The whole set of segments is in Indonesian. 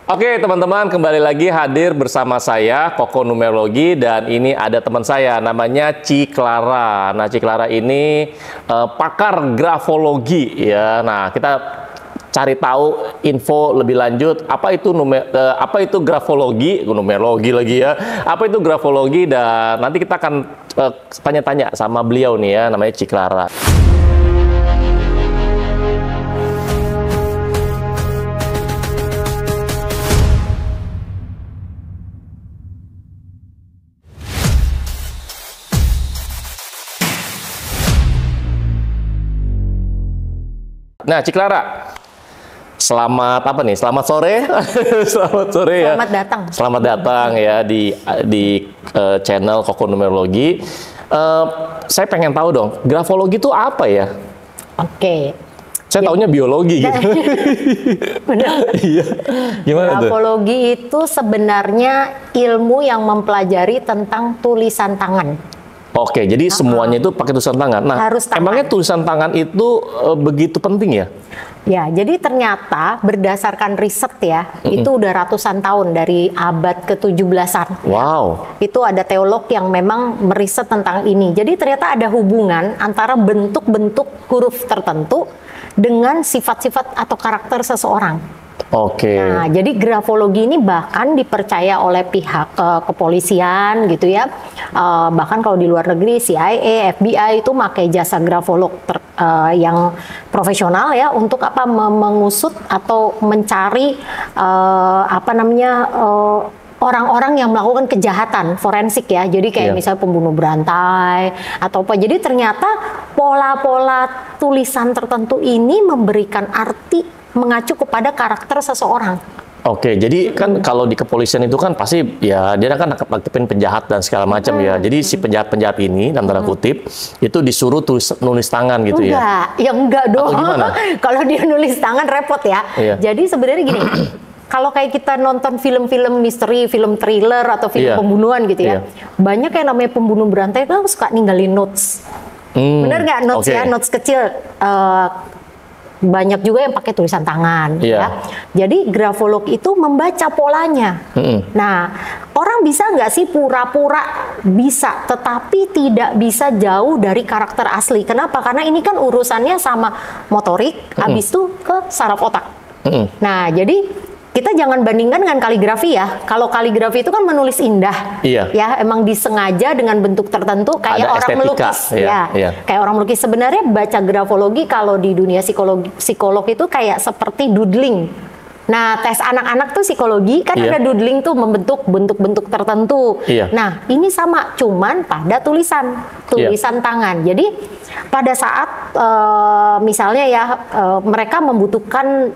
Oke teman-teman, kembali lagi hadir bersama saya Koko Numerologi, dan ini ada teman saya namanya Ciklara. Nah, Ciklara ini pakar grafologi ya. Nah, kita cari tahu info lebih lanjut apa itu grafologi, numerologi lagi ya. Apa itu grafologi, dan nanti kita akan tanya-tanya sama beliau nih ya, namanya Ciklara. Nah, Ciklara, selamat apa nih? Selamat sore, selamat sore ya. Selamat datang. Selamat datang ya di channel Koko Numerologi. Saya pengen tahu dong, grafologi itu apa ya? Oke. Saya taunya biologi gitu. Benar. Iya. Gimana tuh? Grafologi itu sebenarnya ilmu yang mempelajari tentang tulisan tangan. Oke, jadi semuanya itu pakai tulisan tangan. Nah, harus tangan. Emangnya tulisan tangan itu begitu penting ya? Ya, jadi ternyata berdasarkan riset ya, itu udah ratusan tahun dari abad ke-17-an. Wow. Itu ada teolog yang memang meriset tentang ini. Jadi ternyata ada hubungan antara bentuk-bentuk huruf tertentu dengan sifat-sifat atau karakter seseorang. Oke. Nah, jadi grafologi ini bahkan dipercaya oleh pihak kepolisian gitu ya. Bahkan kalau di luar negeri CIA, FBI itu pakai jasa grafolog yang profesional ya untuk apa mengusut atau mencari orang-orang yang melakukan kejahatan forensik ya. Jadi kayak misalnya pembunuh berantai atau apa. Jadi ternyata pola-pola tulisan tertentu ini memberikan arti mengacu kepada karakter seseorang. Oke, jadi kan kalau di kepolisian itu kan pasti ya dia kan nangkepin penjahat dan segala macam ya. Jadi si penjahat-penjahat ini dalam tanda kutip itu disuruh nulis tangan gitu ya. Enggak dong. Kalau dia nulis tangan repot ya. Iya. Jadi sebenarnya gini, kalau kayak kita nonton film-film misteri, film thriller atau film pembunuhan gitu ya. Banyak yang namanya pembunuh berantai kan suka ninggalin notes. Bener nggak notes ya, notes kecil. Banyak juga yang pakai tulisan tangan ya. Jadi grafolog itu membaca polanya. Nah, orang bisa nggak sih pura-pura bisa, tetapi tidak bisa jauh dari karakter asli. Kenapa? Karena ini kan urusannya sama motorik, habis itu ke saraf otak. Nah, jadi kita jangan bandingkan dengan kaligrafi ya. Kalau kaligrafi itu kan menulis indah, ya emang disengaja dengan bentuk tertentu kayak orang melukis, kayak orang melukis. Sebenarnya baca grafologi kalau di dunia psikolog itu kayak seperti doodling. Nah, tes anak-anak tuh psikologi kan ada doodling tuh membentuk bentuk-bentuk tertentu. Nah, ini sama, cuman pada tulisan tangan. Jadi pada saat misalnya ya mereka membutuhkan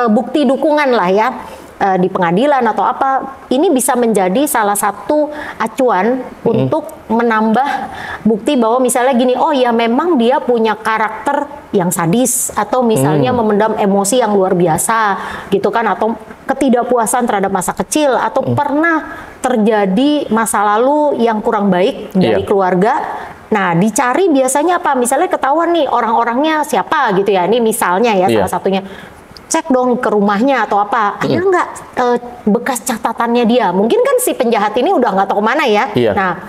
bukti dukungan lah ya di pengadilan atau apa, ini bisa menjadi salah satu acuan untuk menambah bukti bahwa misalnya gini, oh ya memang dia punya karakter yang sadis atau misalnya memendam emosi yang luar biasa gitu kan, atau ketidakpuasan terhadap masa kecil atau pernah terjadi masa lalu yang kurang baik dari keluarga. Nah, dicari biasanya apa? Misalnya ketahuan nih orang-orangnya siapa gitu ya. Ini misalnya ya salah satunya. Cek dong ke rumahnya atau apa. Ada nggak bekas catatannya dia? Mungkin kan si penjahat ini udah nggak tahu kemana ya. Nah,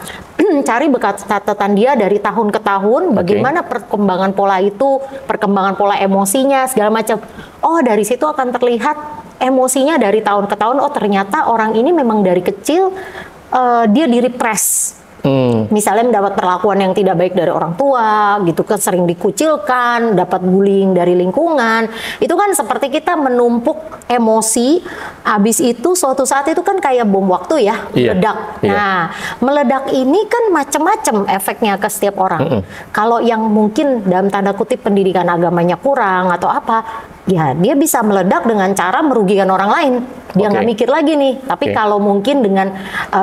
cari bekas catatan dia dari tahun ke tahun. Bagaimana perkembangan pola itu, perkembangan pola emosinya, segala macam. Oh, dari situ akan terlihat emosinya dari tahun ke tahun. Oh, ternyata orang ini memang dari kecil dia direpres. Misalnya mendapat perlakuan yang tidak baik dari orang tua, gitu kan, sering dikucilkan, dapat bullying dari lingkungan. Itu kan seperti kita menumpuk emosi, habis itu suatu saat itu kan kayak bom waktu ya, meledak. Nah, meledak ini kan macam-macam efeknya ke setiap orang. Kalau yang mungkin dalam tanda kutip pendidikan agamanya kurang atau apa, ya dia bisa meledak dengan cara merugikan orang lain. Dia nggak mikir lagi nih. Tapi kalau mungkin dengan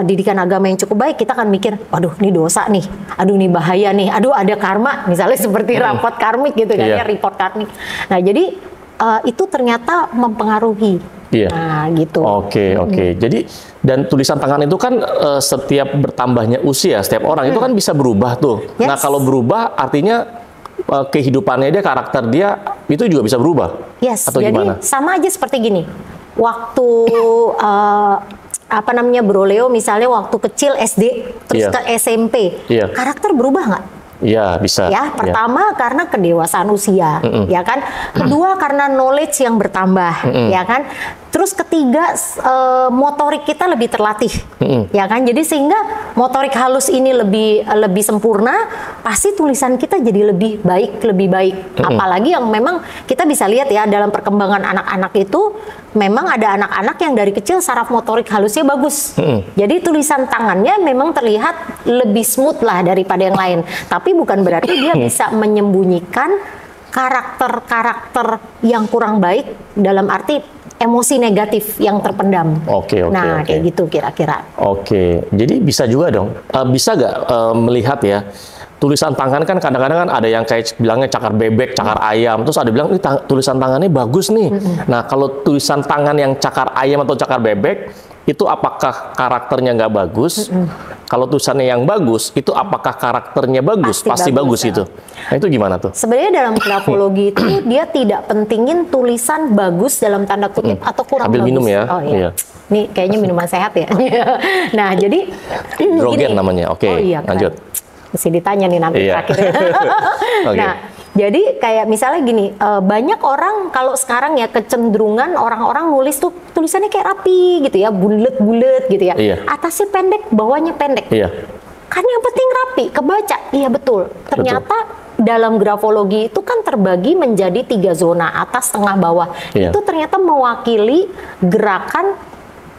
didikan agama yang cukup baik, kita akan mikir, waduh ini dosa nih, aduh ini bahaya nih, aduh ada karma, misalnya seperti rapot karmik gitu kan ya, report karmik. Nah, jadi itu ternyata mempengaruhi. Nah, gitu. Oke. Jadi dan tulisan tangan itu kan setiap bertambahnya usia setiap orang itu kan bisa berubah tuh. Nah, kalau berubah artinya kehidupannya dia, karakter dia itu juga bisa berubah. Yes. Atau jadi gimana? sama aja seperti gini. waktu apa namanya Bro Leo misalnya waktu kecil SD terus ke SMP, karakter berubah nggak? Iya, bisa. Ya, pertama karena kedewasaan usia, ya kan. Kedua karena knowledge yang bertambah, ya kan. Terus ketiga motorik kita lebih terlatih, ya kan. Jadi sehingga motorik halus ini lebih sempurna, pasti tulisan kita jadi lebih baik. Apalagi yang memang kita bisa lihat ya dalam perkembangan anak-anak itu memang ada anak-anak yang dari kecil saraf motorik halusnya bagus. Jadi tulisan tangannya memang terlihat lebih smooth lah daripada yang lain. Tapi bukan berarti dia bisa menyembunyikan karakter-karakter yang kurang baik dalam arti emosi negatif yang terpendam. Nah, kayak gitu kira-kira. Jadi bisa juga dong. Bisa nggak melihat ya, tulisan tangan kan kadang-kadang kan ada yang kayak bilangnya cakar bebek, cakar ayam. Terus ada bilang, tulisan tangannya bagus nih. Nah, kalau tulisan tangan yang cakar ayam atau cakar bebek, itu apakah karakternya nggak bagus? Kalau tulisannya yang bagus, itu apakah karakternya bagus? Pasti bagus ya. Itu. Nah, itu gimana tuh? Sebenarnya dalam grafologi itu dia tidak pentingin tulisan bagus dalam tanda kutip atau kurang bagus. Minum ya. Oh iya. Ini kayaknya minuman sehat ya. Nah, jadi hidrogen namanya. Lanjut. Mesti ditanya nih nanti terakhir. Nah, jadi kayak misalnya gini, banyak orang kalau sekarang ya kecenderungan orang-orang nulis tuh tulisannya kayak rapi gitu ya, bulet-bulet gitu ya. Atasnya pendek, bawahnya pendek. Kan yang penting rapi, kebaca. Iya betul. Ternyata dalam grafologi itu kan terbagi menjadi 3 zona, atas, tengah, bawah. Itu ternyata mewakili gerakan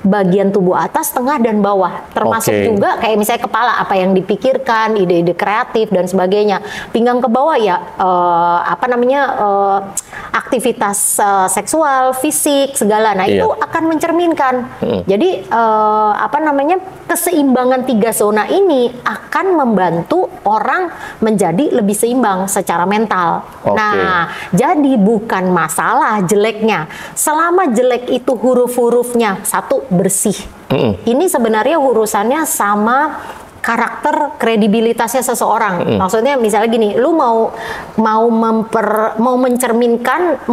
bagian tubuh atas, tengah, dan bawah. Termasuk juga kayak misalnya kepala, apa yang dipikirkan, ide-ide kreatif, dan sebagainya. Pinggang ke bawah ya, aktivitas seksual, fisik, segala. Nah, itu akan mencerminkan. Jadi, keseimbangan 3 zona ini akan membantu orang menjadi lebih seimbang secara mental. Nah, jadi bukan masalah jeleknya. Selama jelek itu huruf-hurufnya, satu, bersih. Ini sebenarnya urusannya sama karakter kredibilitasnya seseorang. Maksudnya misalnya gini, lu mau mencerminkan,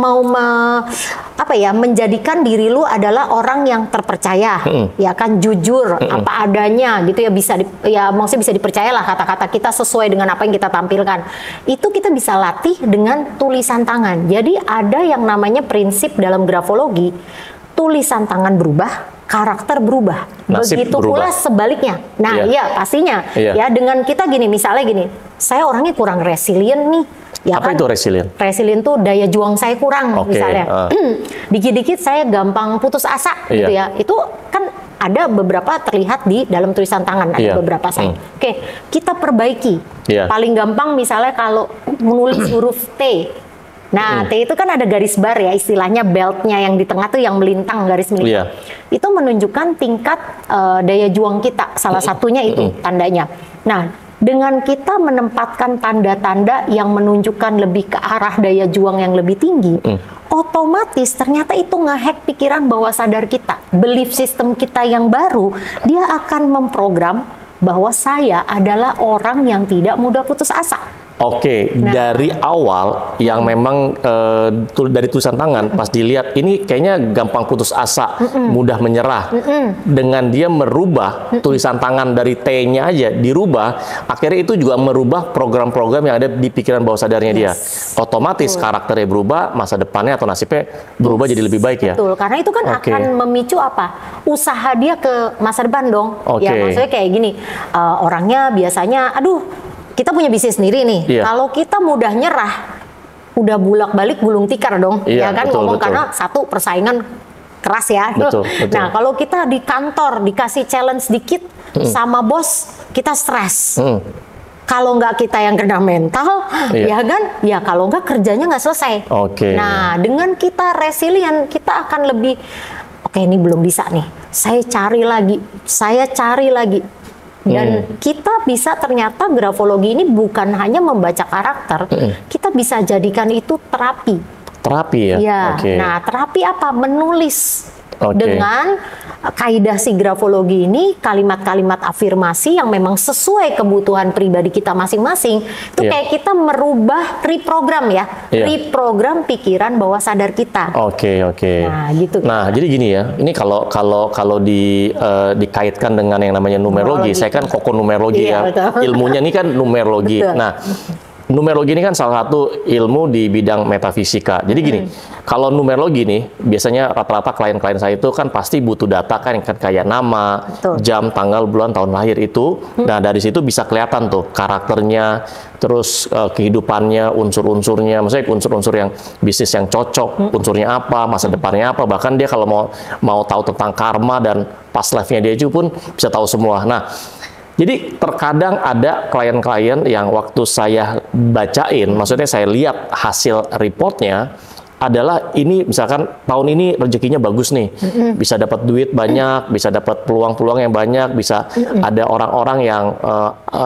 menjadikan diri lu adalah orang yang terpercaya, ya kan, jujur, apa adanya gitu ya, maksudnya bisa dipercayalah kata-kata kita sesuai dengan apa yang kita tampilkan. Itu kita bisa latih dengan tulisan tangan. Jadi ada yang namanya prinsip dalam grafologi, tulisan tangan berubah, karakter berubah. Begitu pula sebaliknya. Nah, pastinya. Ya, dengan kita gini, misalnya gini, saya orangnya kurang resilient nih. Ya apa kan? Itu resilient? Resilient tuh daya juang saya kurang, misalnya. Dikit-dikit saya gampang putus asa, gitu ya. Itu kan ada beberapa terlihat di dalam tulisan tangan, ada beberapa saya. Kita perbaiki. Paling gampang misalnya kalau menulis huruf T. Nah, T itu kan ada garis bar ya, istilahnya beltnya yang di tengah tuh yang melintang, garis melintang. Itu menunjukkan tingkat daya juang kita, salah satunya itu tandanya. Nah, dengan kita menempatkan tanda-tanda yang menunjukkan lebih ke arah daya juang yang lebih tinggi, otomatis ternyata itu ngehack pikiran bawah sadar kita. Belief system kita yang baru, dia akan memprogram bahwa saya adalah orang yang tidak mudah putus asa. Dari awal yang memang dari tulisan tangan pas dilihat ini kayaknya gampang putus asa, mudah menyerah. Dengan dia merubah tulisan tangan dari T-nya aja dirubah, akhirnya itu juga merubah program-program yang ada di pikiran bawah sadarnya dia. Otomatis karakternya berubah, masa depannya atau nasibnya berubah jadi lebih baik ya. Betul, karena itu kan akan memicu apa? Usaha dia ke masa depan dong. Ya maksudnya kayak gini, orangnya biasanya, kita punya bisnis sendiri nih. Kalau kita mudah nyerah, udah bulak-balik gulung tikar dong, ya kan, betul. Karena satu, persaingan keras ya. Betul. Nah, kalau kita di kantor dikasih challenge dikit sama bos, kita stres. Kalau nggak kita yang kena mental, ya kan, ya kalau nggak kerjanya nggak selesai. Nah, dengan kita resilient, kita akan lebih, ini belum bisa nih, saya cari lagi. Dan kita bisa ternyata grafologi ini bukan hanya membaca karakter, kita bisa jadikan itu terapi. Terapi ya? Nah, terapi apa? Menulis. dengan kaidah si grafologi ini, kalimat-kalimat afirmasi yang memang sesuai kebutuhan pribadi kita masing-masing. Itu kayak kita merubah reprogram ya, reprogram pikiran bawah sadar kita. Oke. Nah, gitu. Nah, jadi gini ya. Ini kalau dikaitkan dengan yang namanya numerologi, saya kan kokonumerologi ya. Betul. Ilmunya ini kan numerologi. Betul. Nah, numerologi ini kan salah satu ilmu di bidang metafisika. Jadi gini, kalau numerologi nih, biasanya rata-rata klien-klien saya itu kan pasti butuh data kan kayak nama, jam, tanggal, bulan, tahun lahir itu. Nah, dari situ bisa kelihatan tuh karakternya, terus kehidupannya, unsur-unsurnya, maksudnya unsur-unsur yang bisnis yang cocok, unsurnya apa, masa depannya apa, bahkan dia kalau mau tahu tentang karma dan past life-nya dia juga pun bisa tahu semua. Nah, jadi terkadang ada klien-klien yang waktu saya bacain, maksudnya saya lihat hasil reportnya, adalah ini misalkan tahun ini rezekinya bagus nih, bisa dapat duit banyak, bisa dapat peluang-peluang yang banyak, bisa ada orang-orang yang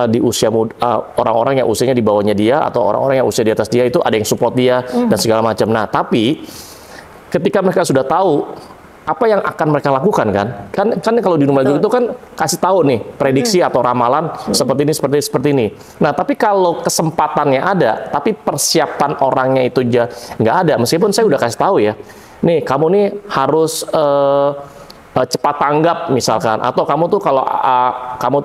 di usia muda, orang-orang yang usianya di bawahnya dia atau orang-orang yang usia di atas dia itu ada yang support dia dan segala macam. Nah, tapi ketika mereka sudah tahu apa yang akan mereka lakukan kan kalau di numerologi itu kan kasih tahu nih prediksi atau ramalan seperti ini. Nah, tapi kalau kesempatannya ada tapi persiapan orangnya itu nggak ada, meskipun saya udah kasih tahu ya, nih kamu nih harus cepat tanggap misalkan, atau kamu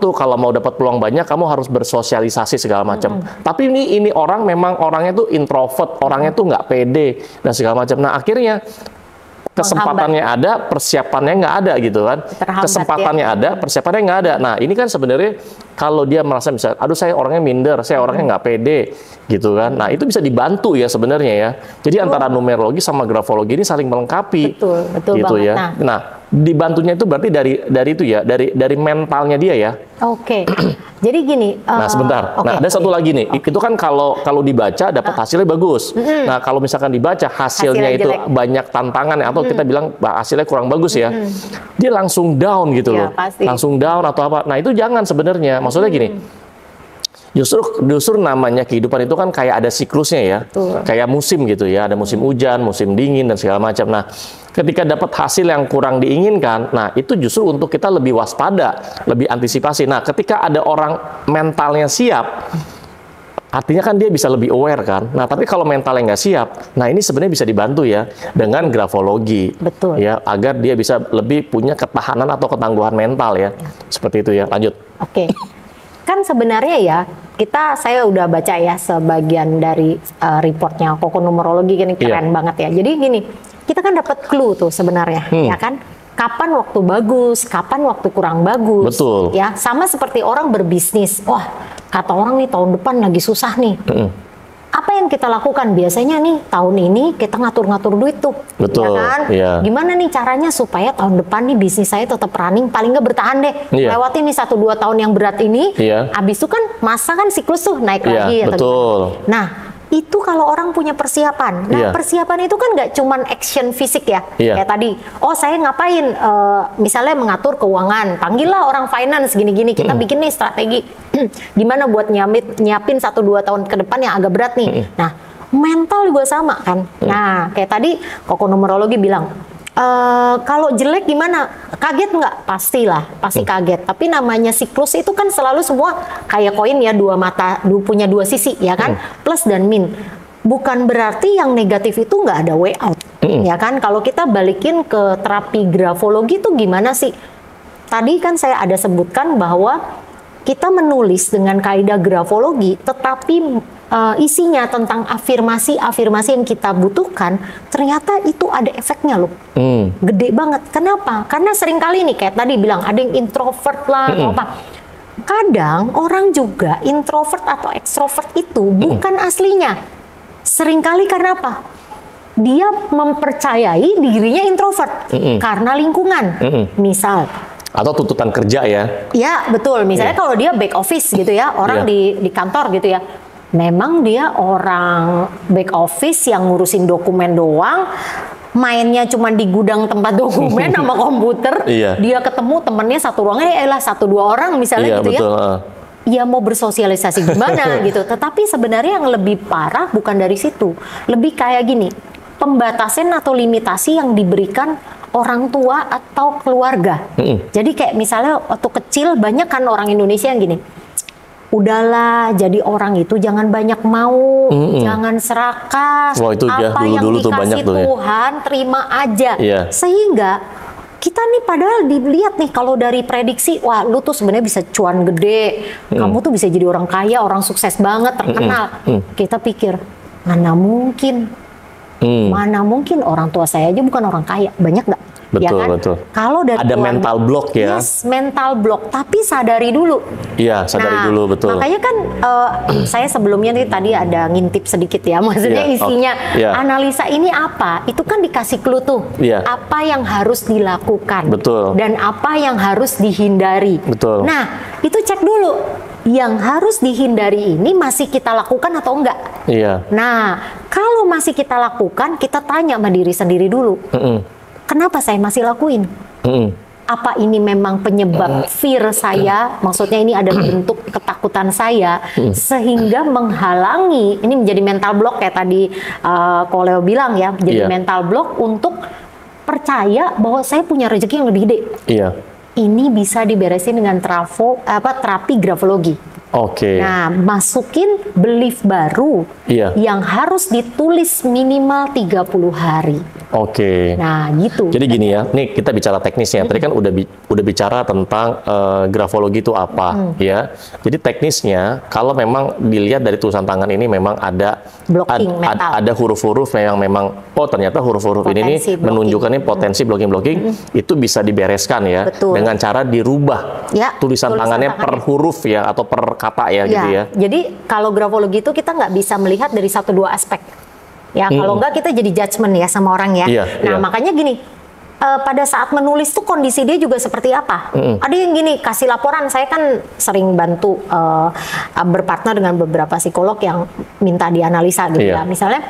tuh kalau mau dapat peluang banyak kamu harus bersosialisasi segala macam. Tapi ini orang memang orangnya tuh introvert, orangnya tuh nggak pede dan segala macam. Nah, akhirnya kesempatannya ada, persiapannya nggak ada gitu kan. Kesempatannya ada, persiapannya nggak ada. Nah, ini kan sebenarnya kalau dia merasa misalnya, aduh saya orangnya minder, saya orangnya nggak pede gitu kan. Nah, itu bisa dibantu ya sebenarnya ya. Jadi antara numerologi sama grafologi ini saling melengkapi. Betul gitu banget. Ya. Nah, dibantunya itu berarti dari itu ya, dari mentalnya dia ya. Oke. Jadi gini. Nah, sebentar. Nah, ada satu lagi nih. Itu kan kalau dibaca dapat hasilnya bagus. Nah, kalau misalkan dibaca hasilnya itu jelek, banyak tantangan atau kita bilang hasilnya kurang bagus ya. Dia langsung down gitu loh. Pasti. Langsung down atau apa. Nah, itu jangan sebenarnya. Maksudnya gini. Justru namanya kehidupan itu kan kayak ada siklusnya ya. Kayak musim gitu ya. Ada musim hujan, musim dingin dan segala macam. Nah, ketika dapat hasil yang kurang diinginkan, nah itu justru untuk kita lebih waspada, lebih antisipasi. Nah, ketika ada orang mentalnya siap, artinya kan dia bisa lebih aware kan. Nah, tapi kalau mentalnya nggak siap, nah ini sebenarnya bisa dibantu ya dengan grafologi. Betul. Ya, agar dia bisa lebih punya ketahanan atau ketangguhan mental ya. Seperti itu ya. Lanjut. Oke. Kan sebenarnya ya, saya udah baca ya sebagian dari reportnya kokonumerologi, ini keren banget ya. Jadi gini, kita kan dapat clue tuh sebenarnya, ya kan? Kapan waktu bagus, kapan waktu kurang bagus. Betul. Ya, sama seperti orang berbisnis. Wah, kata orang nih tahun depan lagi susah nih. Apa yang kita lakukan biasanya nih tahun ini kita ngatur-ngatur duit tuh. Betul. Ya kan? Gimana nih caranya supaya tahun depan nih bisnis saya tetap running, paling nggak bertahan deh. Lewati nih 1-2 tahun yang berat ini. Abis itu kan masa kan siklus tuh naik lagi. Betul. Nah, itu kalau orang punya persiapan. Nah, persiapan itu kan nggak cuman action fisik ya. Kayak tadi, saya ngapain? Misalnya mengatur keuangan, panggillah orang finance gini-gini. Kita bikin nih strategi. Gimana buat nyiapin 1-2 tahun ke depan yang agak berat nih. Nah, mental juga sama kan. Nah, kayak tadi kokonumerologi bilang, kalau jelek gimana? Kaget nggak? Pastilah, pasti kaget. Tapi namanya siklus itu kan selalu semua kayak koin ya, dua mata, punya dua sisi ya kan, plus dan min. Bukan berarti yang negatif itu nggak ada way out, ya kan? Kalau kita balikin ke terapi grafologi itu gimana sih? Tadi kan saya ada sebutkan bahwa kita menulis dengan kaidah grafologi, tetapi isinya tentang afirmasi yang kita butuhkan, ternyata itu ada efeknya loh. Gede banget. Kenapa? Karena seringkali nih, kayak tadi bilang, ada yang introvert lah, atau apa. Kadang orang juga introvert atau ekstrovert itu bukan aslinya. Seringkali karena apa? Dia mempercayai dirinya introvert karena lingkungan. Misal, atau tuntutan kerja ya. Ya, betul. Misalnya kalau dia back office gitu ya, orang di kantor gitu ya. Memang dia orang back office yang ngurusin dokumen doang, mainnya cuma di gudang tempat dokumen sama komputer. Dia ketemu temennya satu ruangan, 1-2 orang misalnya gitu betul. Ya mau bersosialisasi gimana gitu. Tetapi sebenarnya yang lebih parah bukan dari situ. Lebih kayak gini, pembatasan atau limitasi yang diberikan orang tua atau keluarga. Jadi kayak misalnya waktu kecil banyak kan orang Indonesia yang gini, udahlah jadi orang itu jangan banyak mau, jangan serakah, Wah, itu ya, apa yang dulu-dulu tuh banyak dikasih tuh ya. Tuhan terima aja. Iya. Sehingga kita nih padahal dilihat nih kalau dari prediksi, wah lu tuh sebenarnya bisa cuan gede, kamu tuh bisa jadi orang kaya, orang sukses banget, terkenal. Kita pikir, mana mungkin, mana mungkin orang tua saya aja bukan orang kaya, banyak nggak? Betul, Ya kan? betul. Kalau dari Ada mental block ya? Yes, mental block. Tapi sadari dulu. Iya, sadari dulu, betul. Makanya kan saya sebelumnya nih tadi ada ngintip sedikit ya, maksudnya Iya, isinya iya. analisa ini apa? Itu kan dikasih clue tuh. Iya. Apa yang harus dilakukan? Betul. Dan apa yang harus dihindari? Betul. Nah, itu cek dulu. Yang harus dihindari ini masih kita lakukan atau enggak? Iya. Nah, kalau masih kita lakukan, kita tanya sama diri sendiri dulu. Kenapa saya masih lakuin? Apa ini memang penyebab fear saya? Maksudnya ini ada bentuk ketakutan saya sehingga menghalangi, ini menjadi mental block kayak tadi Koleo bilang ya, jadi Iya. mental block untuk percaya bahwa saya punya rezeki yang lebih gede. Iya. Ini bisa diberesin dengan terapi grafologi. Oke. Nah, masukin belief baru Iya. yang harus ditulis minimal 30 hari. Oke. Nah, gitu. Jadi gini ya, nih kita bicara teknisnya. Tadi kan udah bicara tentang grafologi itu apa, ya. Jadi teknisnya, kalau memang dilihat dari tulisan tangan ini memang ada Blocking mental. ada huruf-huruf yang memang ternyata huruf-huruf ini nih Potensi blocking. menunjukkan ini potensi blocking itu bisa dibereskan ya, Betul. dengan cara dirubah Ya, tulisan tangannya per huruf ya atau per kata ya, gitu ya. Jadi kalau grafologi itu kita nggak bisa melihat dari 1-2 aspek. Ya, kalau nggak kita jadi judgement ya sama orang ya. Iya, Nah, iya. makanya gini, pada saat menulis tuh kondisi dia juga seperti apa? Ada yang gini, kasih laporan. Saya kan sering bantu berpartner dengan beberapa psikolog yang minta dianalisa gitu Iya. ya. Misalnya,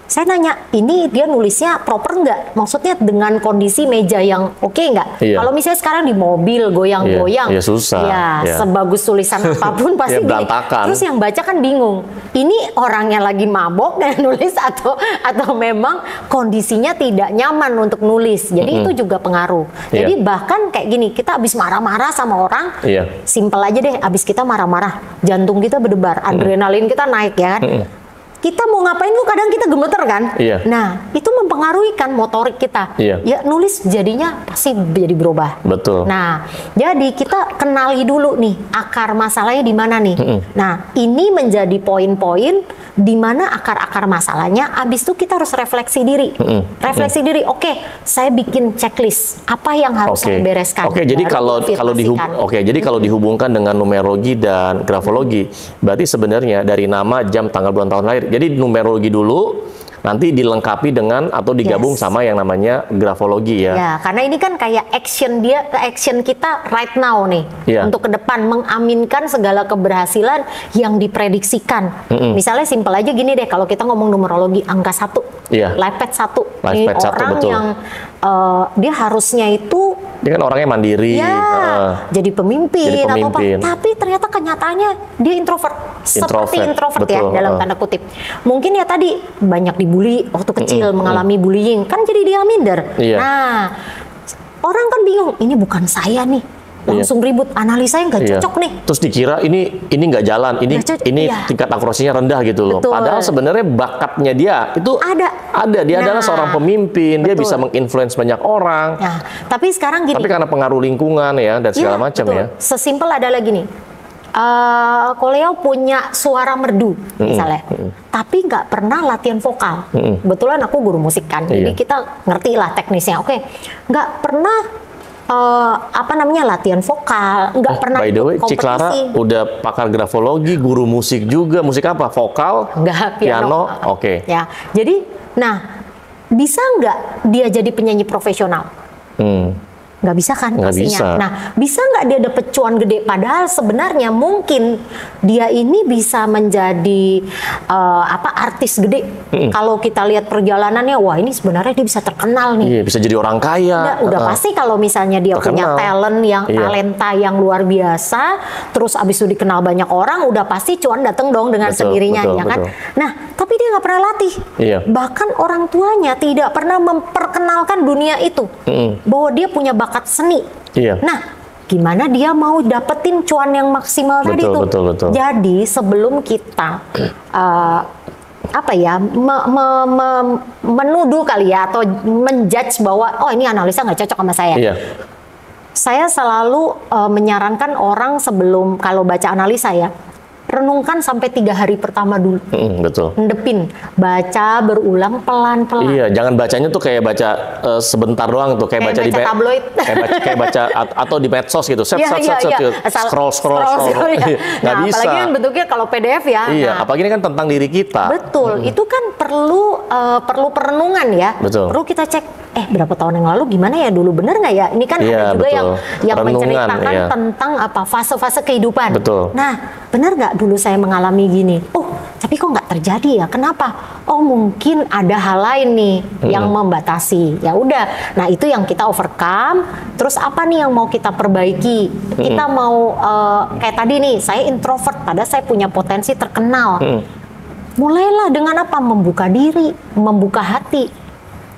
saya nanya, ini dia nulisnya proper nggak? Maksudnya dengan kondisi meja yang oke nggak? Iya. Kalau misalnya sekarang di mobil goyang-goyang, Iya, susah. ya Iya. sebagus tulisan apapun pasti Ya, gini. berantakan. Terus yang baca kan bingung. Ini orangnya lagi mabok dan nulis atau memang kondisinya tidak nyaman untuk nulis. Jadi itu juga pengaruh. Iya. Jadi bahkan kayak gini, kita habis marah-marah sama orang, Iya. simpel aja deh, habis kita marah-marah, jantung kita berdebar, adrenalin kita naik ya kan. Kita mau ngapain tuh kadang kita gemeter kan? Iya. Nah, itu mempengaruhi kan motorik kita. Iya. Ya nulis jadinya pasti jadi berubah. Betul. Nah, jadi kita kenali dulu nih akar masalahnya di mana nih. Nah, ini menjadi poin-poin di mana akar-akar masalahnya. Abis itu kita harus refleksi diri. Refleksi diri. Oke, saya bikin checklist. Apa yang harus saya bereskan? Oke, jadi Baru jadi kalau dihubungkan dengan numerologi dan grafologi, berarti sebenarnya dari nama, jam, tanggal, bulan, tahun lahir. Jadi numerologi dulu, nanti dilengkapi dengan atau digabung Yes. sama yang namanya grafologi ya. Ya, karena ini kan kayak action kita right now nih. Iya. Untuk ke depan mengaminkan segala keberhasilan yang diprediksikan. Misalnya simpel aja gini deh, kalau kita ngomong numerologi angka 1, Iya. life path 1. Life Ini path 1, orang betul. yang dia harusnya itu Dia kan orangnya mandiri. jadi pemimpin, Jadi pemimpin. atau apa. Tapi ternyata kenyataannya dia introvert. Seperti introvert ya betul. dalam tanda kutip. Mungkin ya tadi banyak dibully waktu kecil, mengalami bullying, kan jadi dia minder. Iya. Nah, orang kan bingung, ini bukan saya nih. Langsung ribut, analisanya nggak Iya. cocok nih. Terus dikira ini nggak jalan, ini Nggak cocok, ini iya. tingkat akurasinya rendah gitu loh. Betul. Padahal sebenarnya bakatnya dia itu Ada. Dia adalah Nah, seorang pemimpin, dia betul. bisa menginfluence banyak orang. Nah, tapi sekarang gini. Tapi karena pengaruh lingkungan ya dan segala Iya, macam betul. ya. Sesimpel adalah gini. Koleo punya suara merdu misalnya, tapi nggak pernah latihan vokal. Kebetulan aku guru musik kan, jadi Iya. kita ngerti lah teknisnya. Oke, nggak pernah latihan vokal, nggak pernah By the way, ikut Ci Clara kompetisi. udah pakar grafologi, guru musik juga. Musik apa? Vokal? Nggak, Piano? Oke. Ya, jadi, nah bisa nggak dia jadi penyanyi profesional? Nggak bisa kan Nggak pastinya. bisa. Nah, bisa nggak dia dapet cuan gede? Padahal sebenarnya mungkin dia ini bisa menjadi artis gede. Kalau kita lihat perjalanannya, wah ini sebenarnya dia bisa terkenal nih. Iya, bisa jadi orang kaya. Udah pasti kalau misalnya dia punya talenta yang luar biasa, terus abis itu dikenal banyak orang, udah pasti cuan dateng dong dengan sendirinya, ya kan? Nah, tapi dia nggak pernah latih. Iya. Bahkan orang tuanya tidak pernah memperkenalkan dunia itu, bahwa dia punya bakat seni. Iya. Nah, gimana dia mau dapetin cuan yang maksimal tadi tuh? Betul. Jadi sebelum kita menuduh kali ya, atau menjudge bahwa oh ini analisa nggak cocok sama saya. Iya. Saya selalu menyarankan orang sebelum kalau baca analisa ya, renungkan sampai 3 hari pertama dulu. Betul. Endepin, baca berulang pelan-pelan. Iya, jangan bacanya tuh kayak baca sebentar doang tuh, kayak baca di tabloid. kayak baca atau di medsos gitu. Scroll. Nggak bisa. Apalagi kan bentuknya kalau PDF ya. Iya, apalagi ini kan tentang diri kita. Betul, itu kan perlu perenungan ya. Betul. Perlu kita cek, berapa tahun yang lalu gimana ya dulu, bener nggak ya? Ini kan ada juga yang menceritakan tentang fase-fase kehidupan. Betul. Nah, benar nggak dulu saya mengalami gini? Oh, tapi kok nggak terjadi ya? Kenapa? Oh, mungkin ada hal lain nih yang membatasi. Ya udah. Nah, itu yang kita overcome. Terus apa nih yang mau kita perbaiki? Kita mau kayak tadi nih, saya introvert, padahal saya punya potensi terkenal. Mulailah dengan apa? Membuka diri, membuka hati.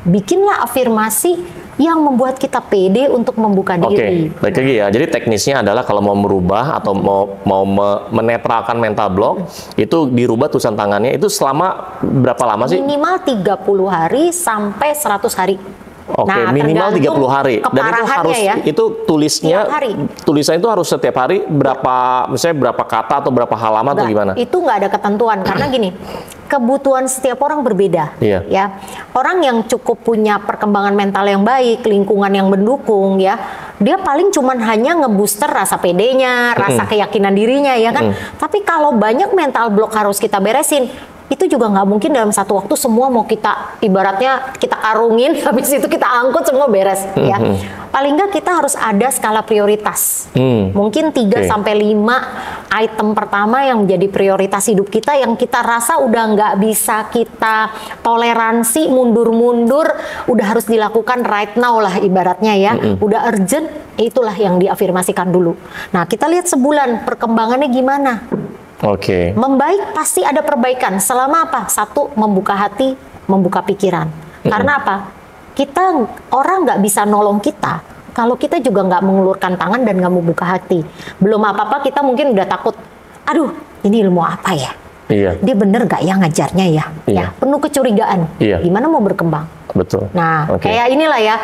Bikinlah afirmasi yang membuat kita pede untuk membuka diri. Oke, baik lagi ya. Jadi teknisnya adalah kalau mau merubah atau mau menetralkan mental block, itu dirubah tulisan tangannya itu selama berapa lama sih? Minimal 30 hari sampai 100 hari. Oke, minimal 30 hari. Dan itu harus itu tulisannya itu harus setiap hari misalnya berapa kata atau berapa halaman atau gimana? Itu nggak ada ketentuan karena gini, kebutuhan setiap orang berbeda. Iya. Ya, orang yang cukup punya perkembangan mental yang baik, lingkungan yang mendukung, ya, dia paling cuman hanya ngebooster rasa pedenya, rasa keyakinan dirinya, ya kan. Tapi kalau banyak mental block harus kita beresin, itu juga nggak mungkin dalam satu waktu semua mau kita ibaratnya kita karungin, habis itu kita angkut semua beres, ya. Paling nggak kita harus ada skala prioritas. Mungkin 3 sampai 5 item pertama yang menjadi prioritas hidup kita yang kita rasa udah nggak bisa kita toleransi mundur-mundur, udah harus dilakukan right now lah ibaratnya ya. Udah urgent, itulah yang diafirmasikan dulu. Nah, kita lihat sebulan perkembangannya gimana. Oke. Membaik pasti ada perbaikan. Selama apa? 1, membuka hati, membuka pikiran. Karena apa? Orang nggak bisa nolong kita kalau kita juga nggak mengulurkan tangan dan nggak membuka hati. Belum apa-apa kita mungkin udah takut. Aduh, ini ilmu apa ya? Iya. Dia bener nggak ya ngajarnya ya? Iya. Ya, penuh kecurigaan. Iya. Gimana mau berkembang? Betul. Nah, kayak inilah ya,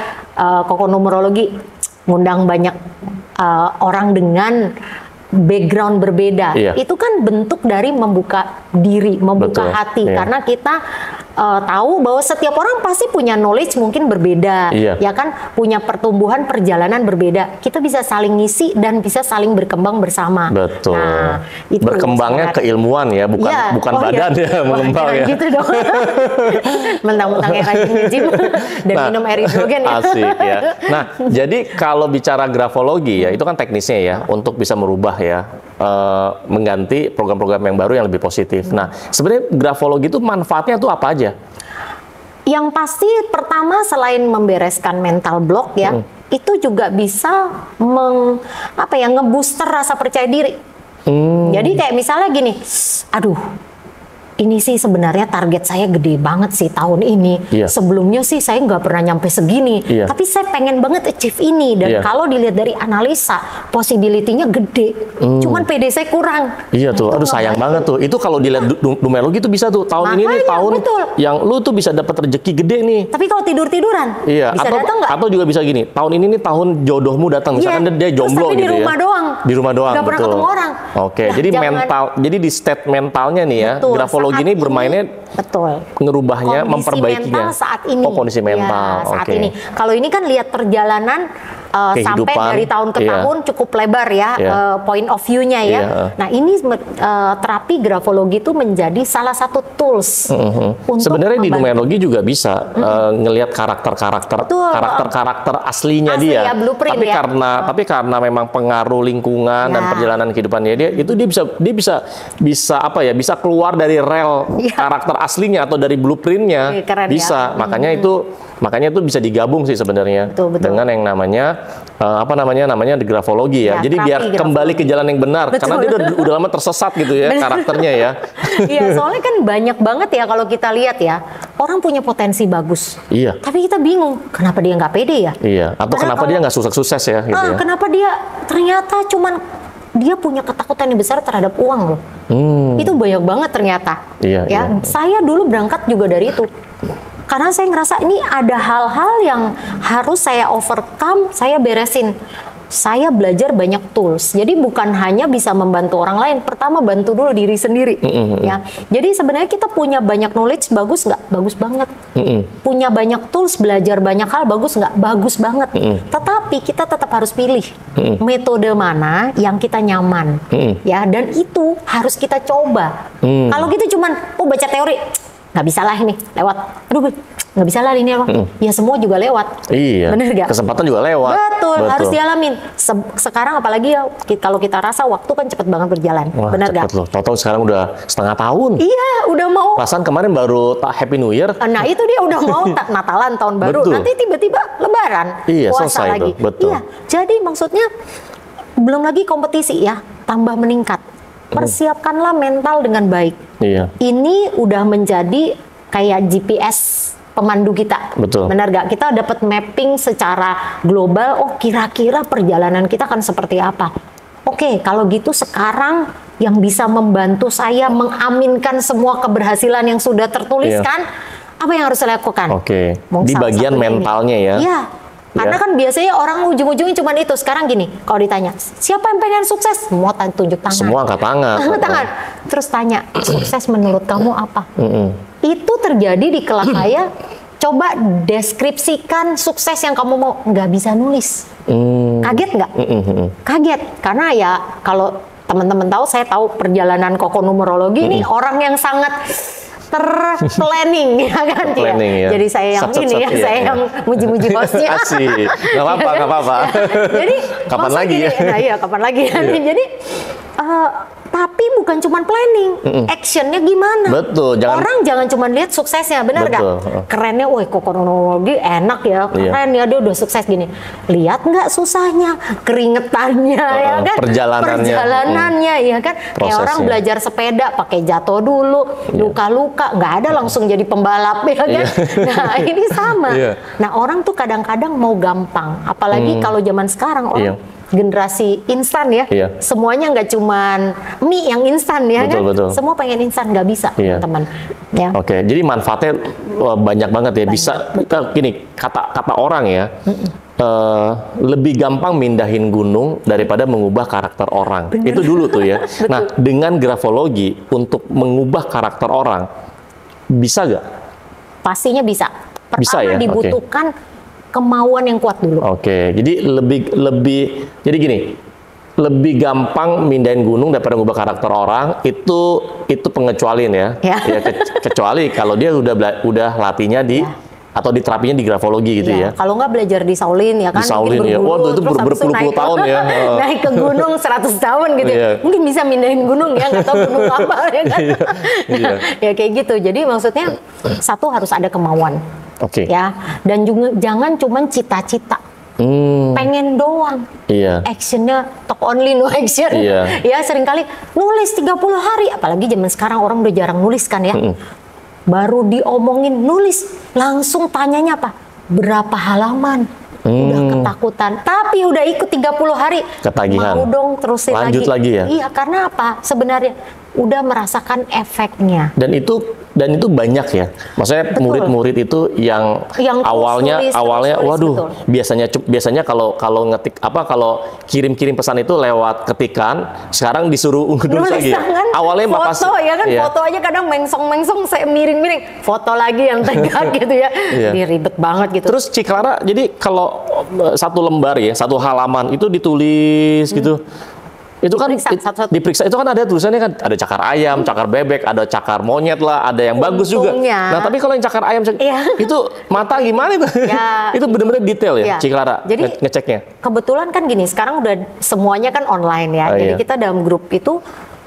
kokonumerologi ngundang banyak orang dengan background berbeda. Itu kan bentuk dari membuka diri, membuka hati. Karena kita tahu bahwa setiap orang pasti punya knowledge mungkin berbeda, ya kan, punya pertumbuhan perjalanan berbeda. Kita bisa saling ngisi dan bisa saling berkembang bersama. Betul. Nah, itu berkembangnya keilmuan ya, bukan badan ya, mengembang ya. Gitu dong. Mentang-mentangnya rajin nge-gym dan minum air hidrogen ya. Asik ya. Nah, jadi kalau bicara grafologi ya, itu kan teknisnya ya, untuk bisa merubah ya, mengganti program-program yang baru yang lebih positif. Nah, sebenarnya grafologi itu manfaatnya tuh apa aja? Yang pasti pertama selain membereskan mental block ya, itu juga bisa ngebooster rasa percaya diri. Jadi kayak misalnya gini, aduh, ini sih sebenarnya target saya gede banget sih tahun ini. Sebelumnya sih saya nggak pernah nyampe segini. Tapi saya pengen banget achieve ini. Dan kalau dilihat dari analisa, possibility-nya gede. Cuman PD saya kurang. Iya tuh, aduh sayang banget tuh. Itu kalau dilihat numerologi tuh bisa tuh. Tahun ini nih tahun yang lu tuh bisa dapat rezeki gede nih. Tapi kalau tidur-tiduran, bisa datang nggak? Atau juga bisa gini, tahun ini nih tahun jodohmu datang. Misalkan dia jomblo gitu ya. Di rumah doang. Di rumah doang, nggak pernah ketemu orang. Oke, jadi jadi di state mentalnya nih ya, grafologi ini bermainnya ngerubahnya, memperbaikinya saat ini. Kondisi mental saat ini. Kalau ini kan lihat perjalanan sampai dari tahun ke tahun cukup lebar ya, point of view-nya ya. Nah ini terapi grafologi itu menjadi salah satu tools. Sebenarnya di numerologi juga bisa ngelihat karakter aslinya dia. Ya, blueprint, tapi karena memang pengaruh lingkungan dan perjalanan kehidupannya dia bisa apa ya, bisa keluar dari rel karakter aslinya atau dari blueprintnya. Bisa. Makanya itu bisa digabung sih sebenarnya dengan yang namanya namanya grafologi ya. Jadi biar kembali ke jalan yang benar, karena dia udah lama tersesat gitu ya karakternya ya. Iya, soalnya kan banyak banget ya kalau kita lihat ya, orang punya potensi bagus. Iya. Tapi kita bingung, kenapa dia nggak pede ya? Iya. Atau kenapa dia nggak sukses-sukses ya? Gitu ya. Kenapa dia ternyata dia punya ketakutan yang besar terhadap uang loh. Itu banyak banget ternyata. Iya. Saya dulu berangkat juga dari itu. Karena saya ngerasa ini ada hal-hal yang harus saya overcome, saya beresin. Saya belajar banyak tools. Jadi bukan hanya bisa membantu orang lain, pertama bantu dulu diri sendiri. Ya. Jadi sebenarnya kita punya banyak knowledge, bagus nggak? Bagus banget. Punya banyak tools, belajar banyak hal, bagus nggak? Bagus banget. Tetapi kita tetap harus pilih metode mana yang kita nyaman. Ya, dan itu harus kita coba. Kalau gitu cuman, baca teori, nggak bisa lah ini lewat, aduh nggak bisa lah ini apa, ya semua juga lewat. Iya. Bener gak? Kesempatan juga lewat. Betul. Harus dialamin. Sekarang apalagi ya, kalau kita rasa waktu kan cepet banget berjalan. Wah, bener gak? Loh. Tahu-tahu sekarang udah setengah tahun. Iya, udah mau. Perasaan kemarin baru Happy New Year. Nah itu dia udah mau Natalan tahun baru. Betul. Nanti tiba-tiba Lebaran. Iya, puasa selesai lagi. Itu. Betul. Iya. Jadi maksudnya belum lagi kompetisi ya, tambah meningkat. Persiapkanlah mental dengan baik. Iya. Ini udah menjadi kayak GPS pemandu kita. Betul. Benar gak? Kita dapat mapping secara global, kira-kira perjalanan kita akan seperti apa. Oke, kalau gitu sekarang yang bisa membantu saya mengaminkan semua keberhasilan yang sudah tertuliskan, apa yang harus saya lakukan? Oke. Di bagian mentalnya ya. Iya. Karena kan biasanya orang ujung-ujungnya cuma itu. Sekarang gini, kalau ditanya, siapa yang pengen sukses? Semua tunjuk tangan. Semua angkat tangan. Angkat tangan. Terus tanya, sukses menurut kamu apa? Itu terjadi di kelas saya. Coba deskripsikan sukses yang kamu mau. Nggak bisa nulis. Kaget nggak? Kaget. Karena ya kalau teman-teman tahu, saya tahu perjalanan Koko Numerologi ini orang yang sangat terplanning ya kan dia. Ya. Jadi saya yang saya yang muji-muji hostnya. Asik. Nggak apa-apa. Jadi kapan lagi ya? Nah iya, kapan lagi ya? Jadi tapi bukan cuma planning, actionnya gimana? Betul. Orang jangan cuma lihat suksesnya, benar gak? Kerennya, wah Koko Numerologi enak ya, keren ya, dia udah sukses gini. Lihat nggak susahnya, keringetannya, ya kan? Perjalanannya, ya kan? Kayak orang belajar sepeda, pakai jatuh dulu, luka-luka, nggak ada langsung jadi pembalap, ya kan? Nah ini sama. Nah orang tuh kadang-kadang mau gampang, apalagi kalau zaman sekarang orang generasi instan ya, semuanya nggak cuman mie yang instan ya kan, semua pengen instan, nggak bisa teman. Ya. Oke, jadi manfaatnya banyak banget ya. Bisa kita gini kata orang ya, lebih gampang mindahin gunung daripada mengubah karakter orang. Itu dulu tuh ya. Nah, dengan grafologi untuk mengubah karakter orang, bisa nggak? Pastinya bisa. Pertama bisa ya? dibutuhkan kemauan yang kuat dulu. Oke, jadi jadi gini, lebih gampang mindahin gunung daripada ngubah karakter orang, itu pengecualian ya. Kecuali kalau dia udah latihnya di atau diterapinya di grafologi gitu ya. Kalau nggak belajar di Shaolin ya kan, di Shaolin ya. Waduh, itu berpuluh-puluh tahun ya. Naik ke gunung 100 tahun gitu. Mungkin bisa mindahin gunung ya, nggak tahu gunung apa ya kan. Ya kayak gitu. Jadi maksudnya satu harus ada kemauan. Ya, dan juga jangan cuma cita-cita. Pengen doang. Actionnya talk only, no action. Ya seringkali nulis 30 hari, apalagi zaman sekarang orang udah jarang nulis kan ya. Baru diomongin nulis, langsung tanyanya apa? Berapa halaman? Udah ketakutan, tapi udah ikut 30 hari. Ketagihan. Mau dong terusin lanjut lagi ya? Iya, karena apa? Sebenarnya udah merasakan efeknya. Dan itu banyak ya. Maksudnya murid-murid itu yang awalnya waduh, biasanya kalau ngetik kalau kirim-kirim pesan itu lewat ketikan, sekarang disuruh nulis lagi. Awalnya foto ya kan, foto aja kadang mengsong-mengsong, saya miring-miring, foto lagi yang tegak gitu ya. Ini ribet banget gitu. Terus Ci Clara, jadi kalau satu lembar ya, satu halaman itu ditulis gitu. Itu kan diperiksa, itu kan ada tulisannya kan, ada cakar ayam, cakar bebek, ada cakar monyet lah, ada yang bagus juga. Nah, tapi kalau yang cakar ayam itu mata gimana itu? Itu benar-benar detail ya, Ci Clara, jadi ngeceknya. Kebetulan kan gini, sekarang udah semuanya kan online ya. Jadi kita dalam grup itu